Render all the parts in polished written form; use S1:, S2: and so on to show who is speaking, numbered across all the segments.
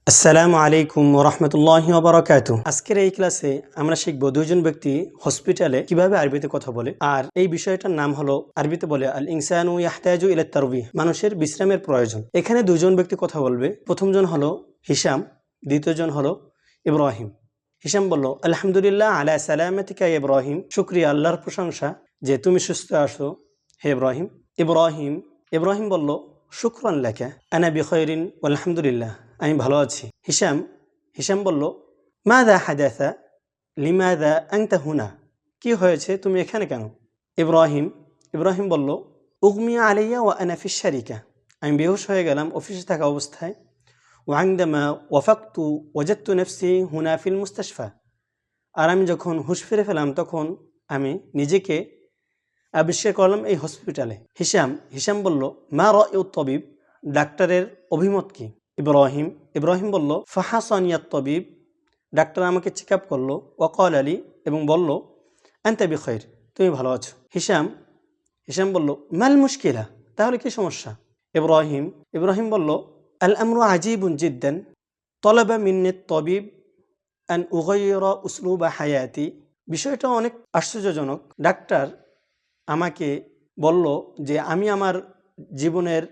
S1: আসসালামু আলাইকুম ওয়া রাহমাতুল্লাহি ওয়া বারাকাতুহু। আজকের এই ক্লাসে আমরা শিখব দুইজন ব্যক্তি হসপিটালে কিভাবে আরবিতে কথা বলে। আর এই বিষয়টার নাম হলো, আরবিতে বলে আল ইনসানু ইয়াহতাজু ইলা তারবিহ, মানুষের বিশ্রামের প্রয়োজন। এখানে দুইজন ব্যক্তি কথা বলবে। প্রথমজন হলো হিশাম, দ্বিতীয়জন হলো ইব্রাহিম। হিশাম বলল, আলহামদুলিল্লাহ আলা সালামাতিকা ইব্রাহিম, শুকরিয়া আল্লাহর প্রশংসা যে তুমি সুস্থ আছো হে ইব্রাহিম। ইব্রাহিম ইব্রাহিম বলল, শুকরান লাকা আনা বিখাইরিন ওয়াল হামদুলিল্লাহ, আমি ভালো আছি। হিশাম বলল, মাযা হাদাসা লিমাযা আনতা হুনা, কি হয়েছে, তুমি এখানে কেন? ইব্রাহিম বলল, উগমিয়া আলাইয়া ওয়া আনা ফিশ শারিকা, আমি বেহুশ হয়ে গেলাম অফিসে থাকা অবস্থায়। ওয়া ইনদামা ওয়াফাকতু ওয়াজাদতু নাফসি হুনা ফিল মুস্তাশফা, আর আমি যখন হুঁশ ফিরে ফেলাম তখন আমি নিজেকে আবিষ্কার করলাম এই হসপিটালে। হিশাম বলল, মা রায়ুত তবিব, ডাক্তারের অভিমত কি? ইব্রাহিম বলল, ফাহাসানিয়াত তবিব, ডাক্তার আমাকে চেক আপ করলো। ওয়াকাল আলী, এবং বলল, আনতা বিখাইর, তুমি ভালো আছো। হিশাম বলল, মাল মুশকিলা, তাহলে কি সমস্যা? ইব্রাহিম বলল, আল আমরু আজিবুন জিদ্দান, তলাবা মিন্নি তবিব আন উগাইয়িরা উসলুবা হায়াতি, বিষয়টা অনেক আশ্চর্যজনক। ডাক্তার আমাকে বলল যে আমি আমার জীবনের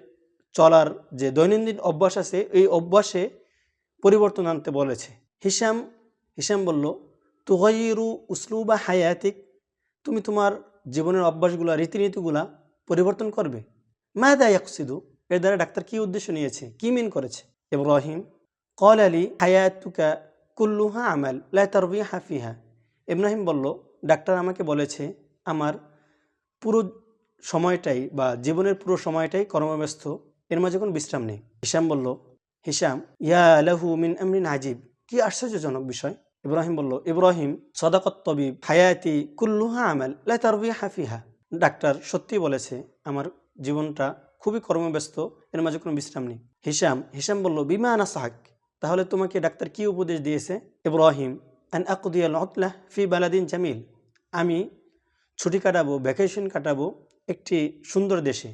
S1: চলার যে দৈনন্দিন অভ্যাস আছে এই অভ্যাসে পরিবর্তন আনতে বলেছে। হিশাম বলল, তুগাইরু উসলুবা হায়াতিক, তুমি তোমার জীবনের অভ্যাসগুলা রীতিনীতিগুলা পরিবর্তন করবে। মাযা ইয়াকসিদু, এর দ্বারা ডাক্তার কি উদ্দেশ্য নিয়েছে, কি মিন করেছে? ইব্রাহিম, ক্বাল আলী হায়াতুকা কুল্লুহা আমাল লা তারবিহা ফিহা, ইব্রাহিম বলল, ডাক্তার আমাকে বলেছে আমার পুরো সময়টাই বা জীবনের পুরো সময়টাই কর্মব্যস্ত, এর মাঝে কোনো বিশ্রাম নেই। হিশাম, ইয়া লাহু মিন আমরিন আজিব, কি আশ্চর্যজনক বিষয়। ইব্রাহিম, সাদাকাত তবিব হায়াতি কুল্লুহা আমাল লা তারবিহা ফিহা, ডাক্তার সত্যি বলেছে আমার জীবনটা খুবই কর্মব্যস্ত, এর মাঝে কোনো বিশ্রাম নেই। হিশাম বলল, বিমা নাসাহাক, তাহলে তোমাকে ডাক্তার কি উপদেশ দিয়েছে? ইব্রাহিম, আন আকুদিয়াল উতলাহ ফি বালাদিন জামিল, আমি ছুটি কাটাবো, ভ্যাকেশন কাটাবো একটি সুন্দর দেশে,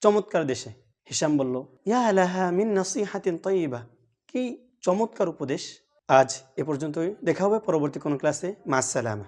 S1: চমৎকার দেশে। হিশাম বলল, ইয়া লাহা মিন নাসিহাতিন তাইয়্যিবা, কি চমৎকার উপদেশ। আজ এ পর্যন্তই, দেখা হবে পরবর্তী কোনো ক্লাসে। মা আসসালামা।